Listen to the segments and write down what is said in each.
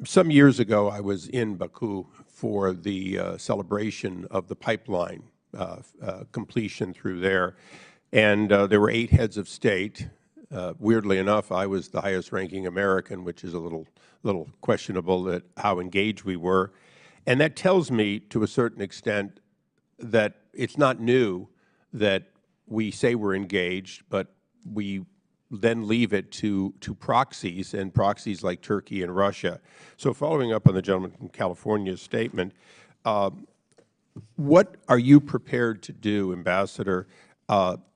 Some years ago, I was in Baku for the celebration of the pipeline completion through there, and there were 8 heads of state. Weirdly enough, I was the highest-ranking American, which is a little questionable at how engaged we were. And that tells me, to a certain extent, that it's not new that we say we're engaged, but we then leave it to proxies, and proxies like Turkey and Russia. So following up on the gentleman from California's statement, what are you prepared to do, Ambassador,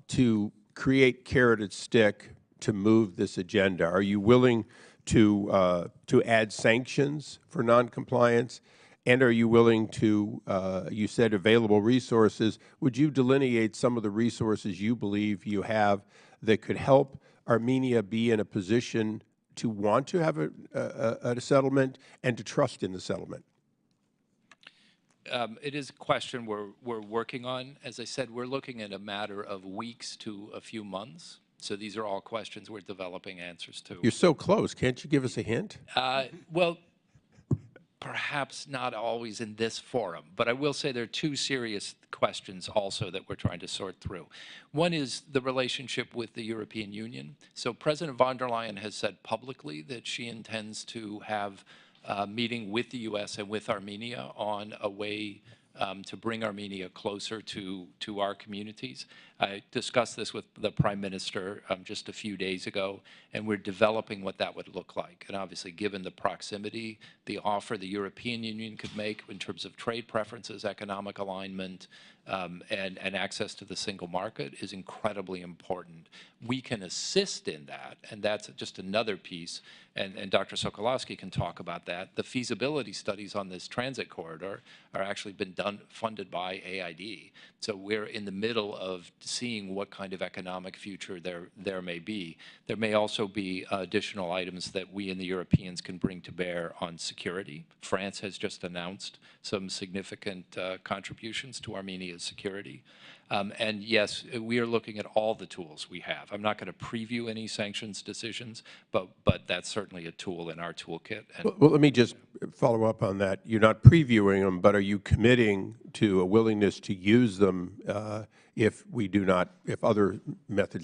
to create carrot and stick to move this agenda? Are you willing to add sanctions for noncompliance? And are you willing to, you said available resources, would you delineate some of the resources you believe you have that could help Armenia be in a position to want to have a settlement and to trust in the settlement? It is a question we're working on. As I said, we're looking at a matter of weeks to a few months. So these are all questions we're developing answers to. You're so close. Can't you give us a hint? Well, perhaps not always in this forum, but I will say there are 2 serious questions also that we're trying to sort through. One is the relationship with the European Union. So President von der Leyen has said publicly that she intends to have a meeting with the U.S. and with Armenia on a way to bring Armenia closer to our communities. I discussed this with the Prime Minister just a few days ago, and we're developing what that would look like. And obviously, given the proximity, the offer the European Union could make in terms of trade preferences, economic alignment, and access to the single market is incredibly important. We can assist in that, and that's just another piece, and Dr. Sokolowski can talk about that. The feasibility studies on this transit corridor are actually been funded by AID. So we're in the middle of seeing what kind of economic future there may be. There may also be additional items that we and the Europeans can bring to bear on security. France has just announced some significant contributions to Armenia's security. And yes, we are looking at all the tools we have. I'm not going to preview any sanctions decisions, but that's certainly a tool in our toolkit. And well, let me just follow up on that. You're not previewing them, but are you committing to a willingness to use them if other methods